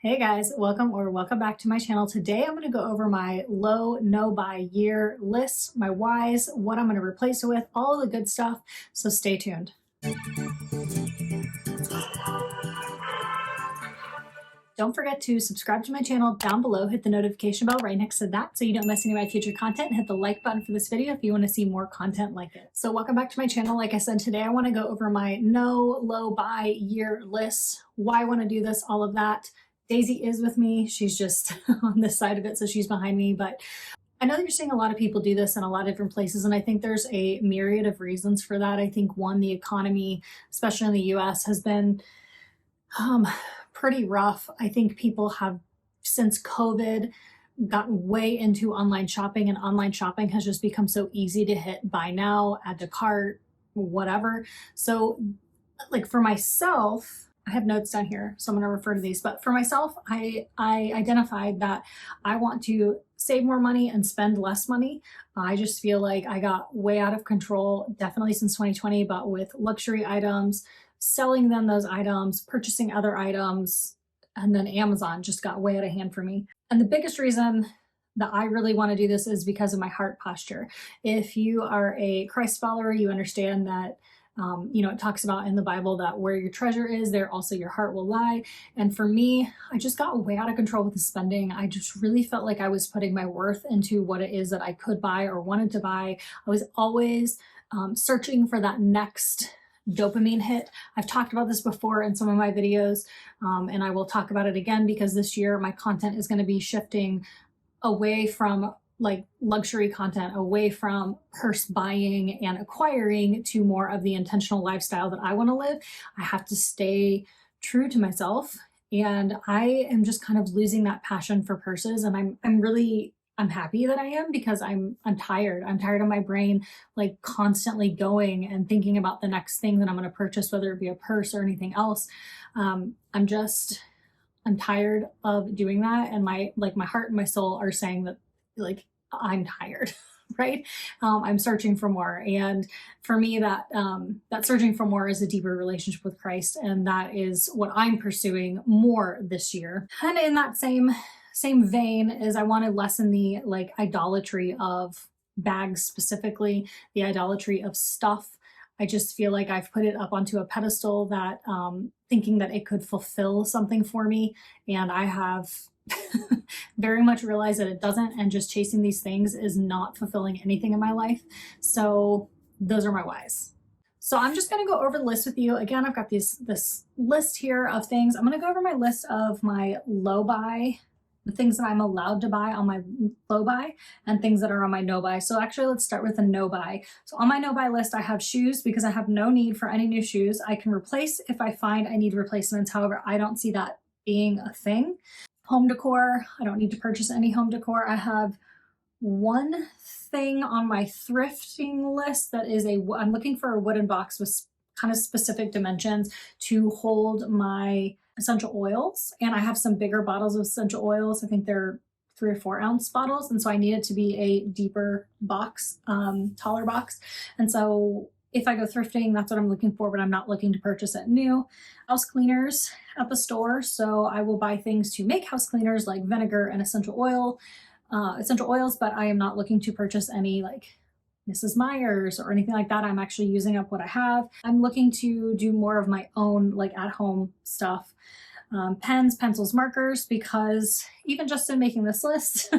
Hey guys, welcome back to my channel. Today I'm going to go over my low no buy year list, my whys, what I'm going to replace it with, all the good stuff. So stay tuned. Don't forget to subscribe to my channel down below, hit the notification bell right next to that so you don't miss any of my future content, and hit the like button for this video if you want to see more content like it. So welcome back to my channel. Like I said, today I want to go over my no low buy year list, why I want to do this, all of that. Daisy is with me. She's just on this side of it, so she's behind me. But I know that you're seeing a lot of people do this in a lot of different places, and I think there's a myriad of reasons for that. I think one, the economy, especially in the US, has been pretty rough. I think people have, since COVID, gotten way into online shopping, and online shopping has just become so easy to hit buy now, add to cart, whatever. So like for myself, I have notes down here, so I'm going to refer to these. But for myself, I identified that I want to save more money and spend less money. I just feel like I got way out of control, definitely since 2020, but with luxury items, selling them those items, purchasing other items, and then Amazon just got way out of hand for me. And the biggest reason that I really want to do this is because of my heart posture. If you are a Christ follower, you understand that it talks about in the Bible that where your treasure is, there also your heart will lie. And for me, I just got way out of control with the spending. I just really felt like I was putting my worth into what it is that I could buy or wanted to buy. I was always searching for that next dopamine hit. I've talked about this before in some of my videos, and I will talk about it again because this year my content is going to be shifting away from like luxury content, away from purse buying and acquiring, to more of the intentional lifestyle that I want to live. I have to stay true to myself, and I am just kind of losing that passion for purses. And I'm happy that I am, because I'm tired. I'm tired of my brain like constantly going and thinking about the next thing that I'm going to purchase, whether it be a purse or anything else. I'm tired of doing that, and my heart and my soul are saying that like I'm tired, right? I'm searching for more, and for me, that searching for more is a deeper relationship with Christ, and that is what I'm pursuing more this year. And in that same vein, is I want to lessen the like idolatry of bags, specifically the idolatry of stuff. I just feel like I've put it up onto a pedestal, that thinking that it could fulfill something for me, and I have very much realized that it doesn't, and just chasing these things is not fulfilling anything in my life. So those are my whys. So I'm just going to go over the list with you. Again, I've got this list here of things. I'm going to go over my list of my low buy, the things that I'm allowed to buy on my low buy, and things that are on my no buy. So actually, let's start with a no buy. So on my no buy list, I have shoes, because I have no need for any new shoes. I can replace if I find I need replacements. However, I don't see that being a thing. Home decor, I don't need to purchase any home decor. I have one thing on my thrifting list that is I'm looking for a wooden box with kind of specific dimensions to hold my essential oils. And I have some bigger bottles of essential oils. I think they're 3 or 4 ounce bottles. And so I need it to be a deeper box, taller box. And so if I go thrifting, that's what I'm looking for, but I'm not looking to purchase it new. House cleaners at the store. So I will buy things to make house cleaners like vinegar and essential oils, but I am not looking to purchase any like Mrs. Meyer's or anything like that. I'm actually using up what I have. I'm looking to do more of my own like at home stuff. Pens, pencils, markers, because even just in making this list,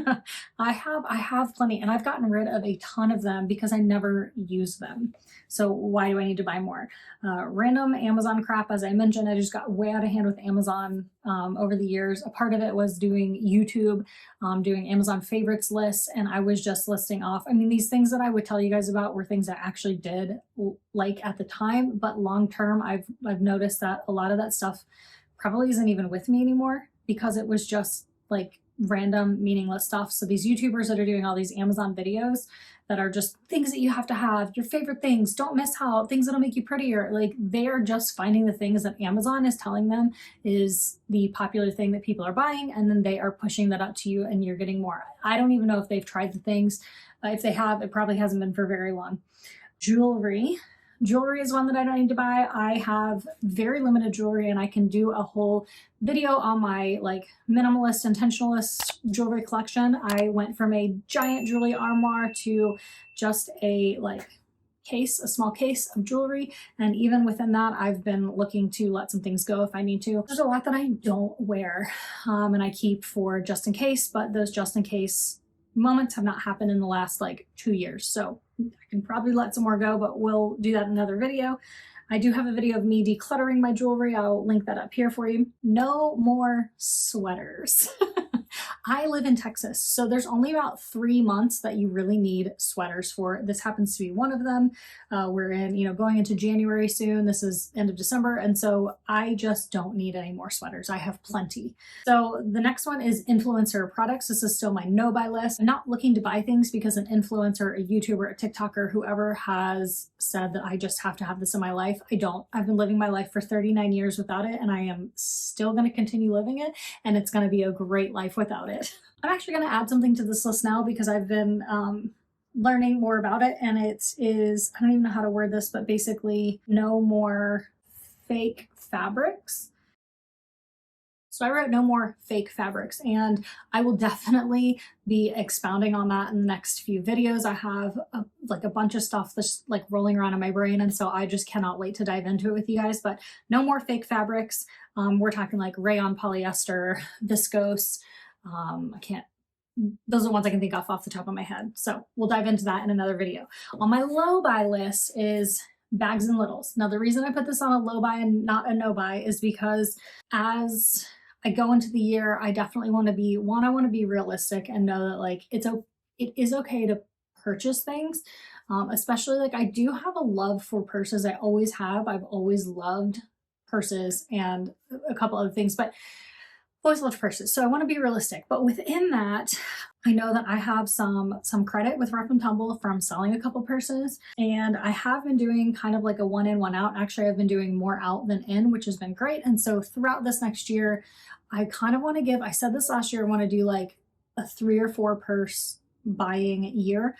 I have plenty, and I've gotten rid of a ton of them because I never use them. So why do I need to buy more? Random Amazon crap, as I mentioned, I just got way out of hand with Amazon over the years. A part of it was doing YouTube, doing Amazon favorites lists, and I was just listing off. I mean, these things that I would tell you guys about were things I actually did like at the time, but long term, I've noticed that a lot of that stuff probably isn't even with me anymore, because it was just like random meaningless stuff. So these YouTubers that are doing all these Amazon videos that are just things that you have to have, your favorite things, don't miss out, things that'll make you prettier, like they are just finding the things that Amazon is telling them is the popular thing that people are buying, and then they are pushing that out to you and you're getting more. I don't even know if they've tried the things. If they have, it probably hasn't been for very long. Jewelry. Jewelry is one that I don't need to buy. I have very limited jewelry, and I can do a whole video on my like minimalist, intentionalist jewelry collection. I went from a giant jewelry armoire to just a like case, a small case of jewelry. And even within that, I've been looking to let some things go if I need to. There's a lot that I don't wear and I keep for just in case, but those just in case moments have not happened in the last like 2 years. So I can probably let some more go, but we'll do that in another video. I do have a video of me decluttering my jewelry. I'll link that up here for you. No more sweaters. I live in Texas, so there's only about 3 months that you really need sweaters for. This happens to be one of them. We're in, going into January soon. This is end of December, and so I just don't need any more sweaters. I have plenty. So the next one is influencer products. This is still my no-buy list. I'm not looking to buy things because an influencer, a YouTuber, a TikToker, whoever has said that I just have to have this in my life. I don't. I've been living my life for 39 years without it, and I am still going to continue living it, and it's going to be a great life without it. I'm actually going to add something to this list now because I've been learning more about it, and it is, I don't even know how to word this, but basically no more fake fabrics. So I wrote no more fake fabrics, and I will definitely be expounding on that in the next few videos. I have a bunch of stuff that's like rolling around in my brain, and so I just cannot wait to dive into it with you guys. But no more fake fabrics. We're talking like rayon, polyester, viscose. Those are the ones I can think of off the top of my head. So we'll dive into that in another video. On my low buy list is bags and littles. Now, the reason I put this on a low buy and not a no buy is because as I go into the year, I definitely want to be, I want to be realistic and know that like it is okay to purchase things. Especially like I do have a love for purses. I always have. I've always loved purses and a couple other things, but always loved purses. So I want to be realistic, but within that, I know that I have some credit with Rough and Tumble from selling a couple purses, and I have been doing kind of like a one in, one out. Actually, I've been doing more out than in, which has been great. And so throughout this next year, I kind of want to give, I said this last year, I want to do like a 3 or 4 purse buying year.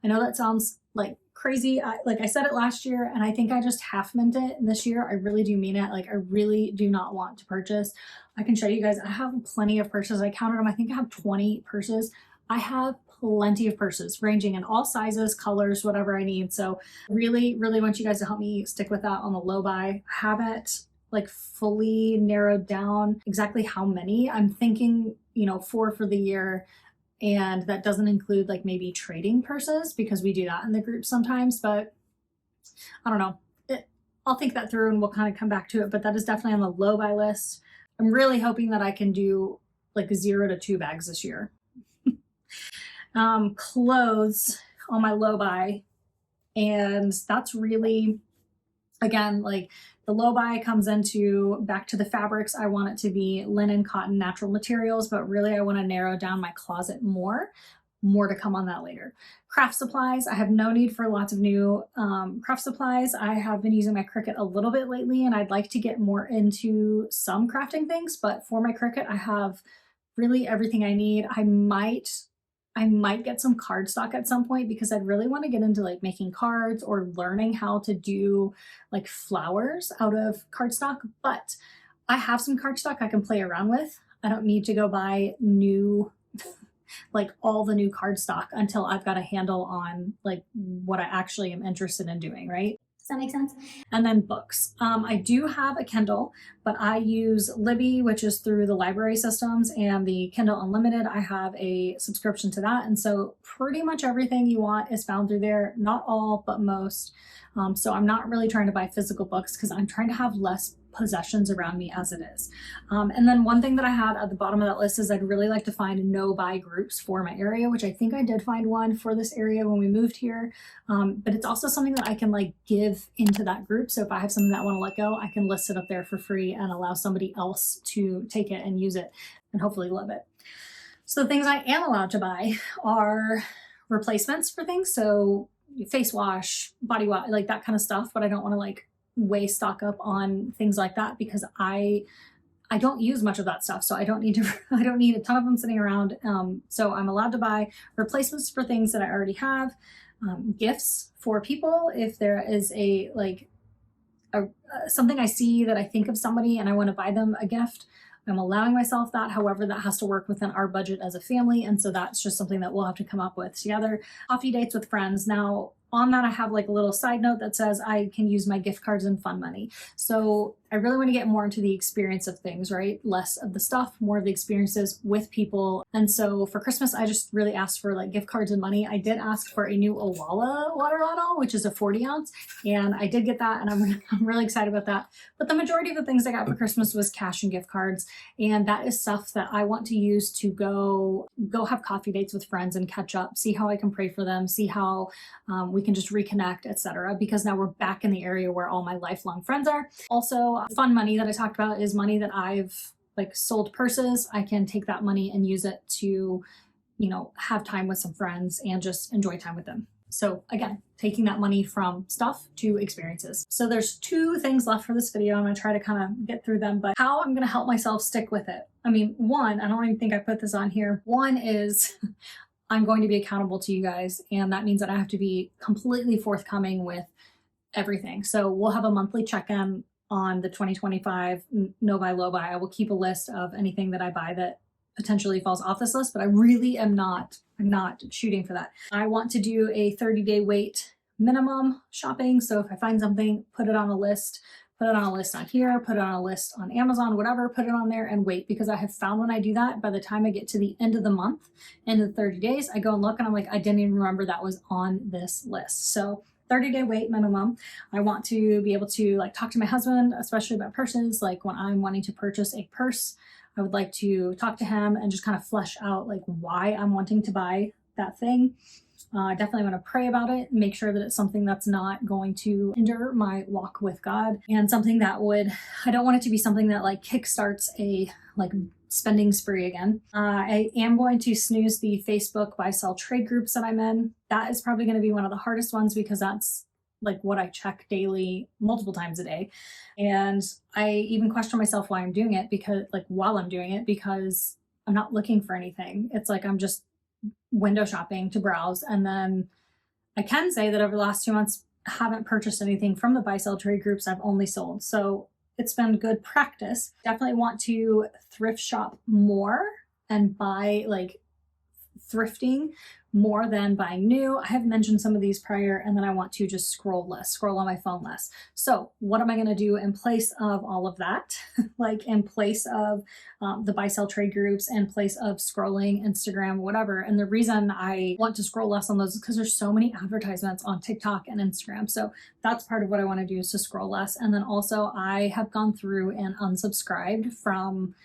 I know that sounds like crazy. Like I said it last year, and I think I just half meant it this year. I really do mean it. Like I really do not want to purchase. I can show you guys, I have plenty of purses. I counted them. I think I have 20 purses. I have plenty of purses ranging in all sizes, colors, whatever I need. So really, really want you guys to help me stick with that on the low buy. I haven't like fully narrowed down exactly how many. I'm thinking, 4 for the year. And that doesn't include like maybe trading purses because we do that in the group sometimes, but I don't know. I'll think that through and we'll kind of come back to it, but that is definitely on the low buy list. I'm really hoping that I can do like 0 to 2 bags this year. Clothes on my low buy. And that's really, again, like the low buy comes into back to the fabrics. I want it to be linen, cotton, natural materials, but really I want to narrow down my closet more to come on that later. Craft supplies. I have no need for lots of new craft supplies. I have been using my Cricut a little bit lately, and I'd like to get more into some crafting things, but for my Cricut, I have really everything I need. I might get some cardstock at some point because I'd really want to get into like making cards or learning how to do like flowers out of cardstock, but I have some cardstock I can play around with. I don't need to go buy new like all the new cardstock until I've got a handle on like what I actually am interested in doing, right? Does that make sense? And then books. I do have a Kindle, but I use Libby, which is through the library systems, and the Kindle Unlimited. I have a subscription to that. And so pretty much everything you want is found through there. Not all, but most. So I'm not really trying to buy physical books because I'm trying to have less possessions around me as it is. And then one thing that I had at the bottom of that list is I'd really like to find no buy groups for my area, which I think I did find one for this area when we moved here. But it's also something that I can like give into that group. So if I have something that I want to let go, I can list it up there for free and allow somebody else to take it and use it and hopefully love it. So the things I am allowed to buy are replacements for things. So face wash, body wash, like that kind of stuff. But I don't want to like way stock up on things like that because I don't use much of that stuff. So I don't need a ton of them sitting around. So I'm allowed to buy replacements for things that I already have. gifts for people. If there is something I see that I think of somebody and I want to buy them a gift, I'm allowing myself that. However, that has to work within our budget as a family. And so that's just something that we'll have to come up with together. Coffee dates with friends. Now, on that, I have like a little side note that says I can use my gift cards and fun money. So I really want to get more into the experience of things, right? Less of the stuff, more of the experiences with people. And so for Christmas, I just really asked for like gift cards and money. I did ask for a new Owala water bottle, which is a 40 ounce. And I did get that, and I'm really excited about that. But the majority of the things I got for Christmas was cash and gift cards. And that is stuff that I want to use to go have coffee dates with friends and catch up, see how I can pray for them, see how we can just reconnect, etc. Because now we're back in the area where all my lifelong friends are. Also, fun money that I talked about is money that I've like sold purses. I can take that money and use it to, have time with some friends and just enjoy time with them. So again, taking that money from stuff to experiences. So there's 2 things left for this video. I'm going to try to kind of get through them, but how I'm going to help myself stick with it. I mean, one, I don't even think I put this on here. One is I'm going to be accountable to you guys. And that means that I have to be completely forthcoming with everything. So we'll have a monthly check-in on the 2025 no buy, low buy. I will keep a list of anything that I buy that potentially falls off this list, but I really I'm not shooting for that. I want to do a 30-day wait minimum shopping. So if I find something, put it on a list on here, put it on a list on Amazon, whatever, put it on there and wait, because I have found when I do that, by the time I get to the end of the month, end of the 30 days, I go and look and I'm like, I didn't even remember that was on this list. So 30-day wait minimum. I want to be able to like talk to my husband, especially about purses. Like when I'm wanting to purchase a purse, I would like to talk to him and just kind of flesh out like why I'm wanting to buy that thing. I definitely want to pray about it, make sure that it's something that's not going to hinder my walk with God, and something that I don't want it to be something that like kickstarts a like spending spree again. I am going to snooze the Facebook buy sell trade groups that I'm in. That is probably going to be one of the hardest ones because that's like what I check daily, multiple times a day. And I even question myself why I'm doing it, while I'm doing it, because I'm not looking for anything. It's like I'm just window shopping to browse. And then I can say that over the last 2 months, I haven't purchased anything from the buy sell trade groups. I've only sold. So it's been good practice. Definitely want to thrift shop more and buy like thrifting more than buying new. I have mentioned some of these prior, and then I want to just scroll on my phone less. So what am I going to do in place of all of that? Like in place of the buy sell trade groups, in place of scrolling Instagram, whatever. And the reason I want to scroll less on those is because there's so many advertisements on TikTok and Instagram. So that's part of what I want to do, is to scroll less. And then also I have gone through and unsubscribed from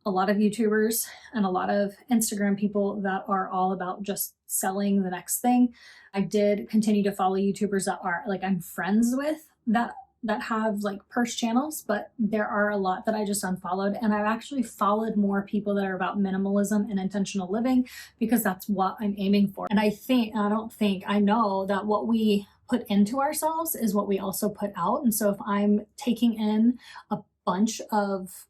a lot of YouTubers and a lot of Instagram people that are all about just selling the next thing. I did continue to follow YouTubers that are like I'm friends with that have like purse channels, but there are a lot that I just unfollowed, and I've actually followed more people that are about minimalism and intentional living because that's what I'm aiming for. And I know that what we put into ourselves is what we also put out. And so if I'm taking in a bunch of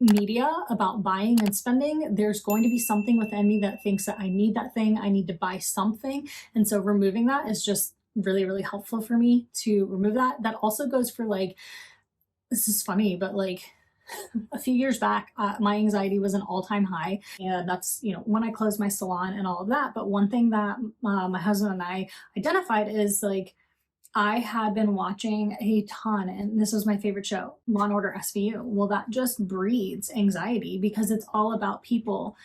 media about buying and spending, there's going to be something within me that thinks that I need that thing, I need to buy something. And so removing that is just really, really helpful for me to remove that. That also goes for like, this is funny, but like a few years back, my anxiety was an all-time high. And that's, when I closed my salon and all of that. But one thing that my husband and I identified is like, I had been watching a ton, and this was my favorite show, Law & Order SVU. Well, that just breeds anxiety because it's all about people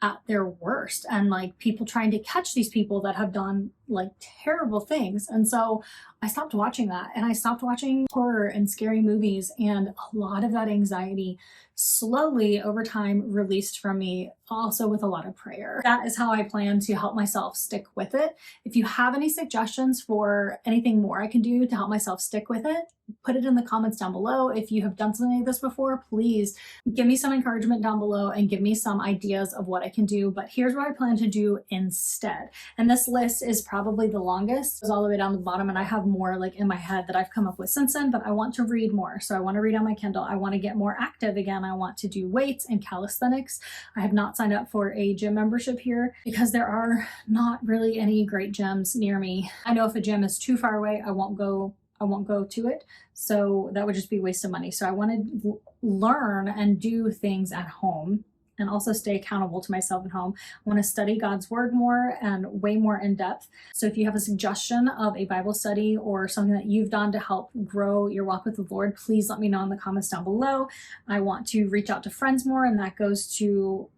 at their worst and like people trying to catch these people that have done like terrible things. And so I stopped watching that, and I stopped watching horror and scary movies, and a lot of that anxiety slowly over time released from me, also with a lot of prayer. That is how I plan to help myself stick with it. If you have any suggestions for anything more I can do to help myself stick with it, put it in the comments down below. If you have done something like this before, please give me some encouragement down below and give me some ideas of what I can do. But here's what I plan to do instead. And this list is probably probably the longest. It was all the way down to the bottom, and I have more like in my head that I've come up with since then, but I want to read more. So I want to read on my Kindle. I want to get more active again. I want to do weights and calisthenics. I have not signed up for a gym membership here because there are not really any great gyms near me. I know if a gym is too far away, I won't go to it. So that would just be a waste of money. So I want to learn and do things at home and also stay accountable to myself at home. I want to study God's word more and way more in depth. So if you have a suggestion of a Bible study or something that you've done to help grow your walk with the Lord, please let me know in the comments down below. I want to reach out to friends more, and that goes to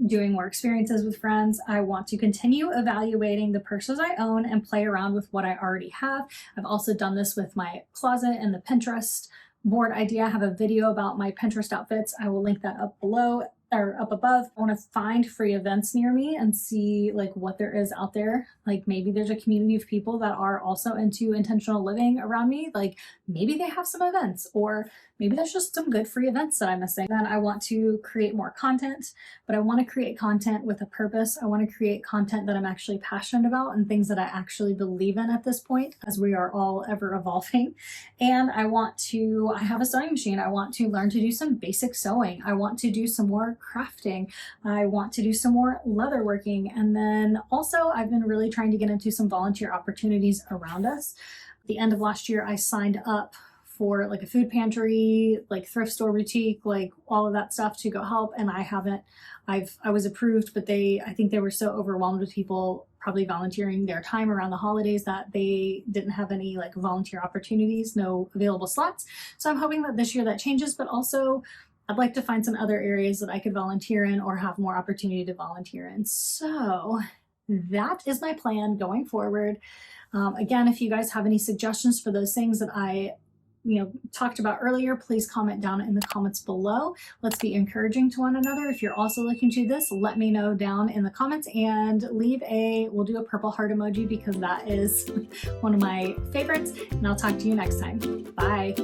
doing more experiences with friends. I want to continue evaluating the purses I own and play around with what I already have. I've also done this with my closet and the Pinterest board idea. I have a video about my Pinterest outfits. I will link that up below or up above. I want to find free events near me and see like what there is out there. Like maybe there's a community of people that are also into intentional living around me. Like maybe they have some events, or maybe there's just some good free events that I'm missing. Then I want to create more content, but I want to create content with a purpose. I want to create content that I'm actually passionate about and things that I actually believe in at this point, as we are all ever evolving. And I have a sewing machine. I want to learn to do some basic sewing. I want to do some more crafting. I want to do some more leather working. And then also I've been really trying to get into some volunteer opportunities around us. At the end of last year, I signed up for like a food pantry, like thrift store boutique, like all of that stuff to go help. And I was approved, but I think they were so overwhelmed with people probably volunteering their time around the holidays that they didn't have any like volunteer opportunities, no available slots. So I'm hoping that this year that changes, but also I'd like to find some other areas that I could volunteer in or have more opportunity to volunteer in. So that is my plan going forward. Again, if you guys have any suggestions for those things that I talked about earlier, please comment down in the comments below. Let's be encouraging to one another. If you're also looking to this, let me know down in the comments, and we'll do a purple heart emoji because that is one of my favorites. And I'll talk to you next time. Bye.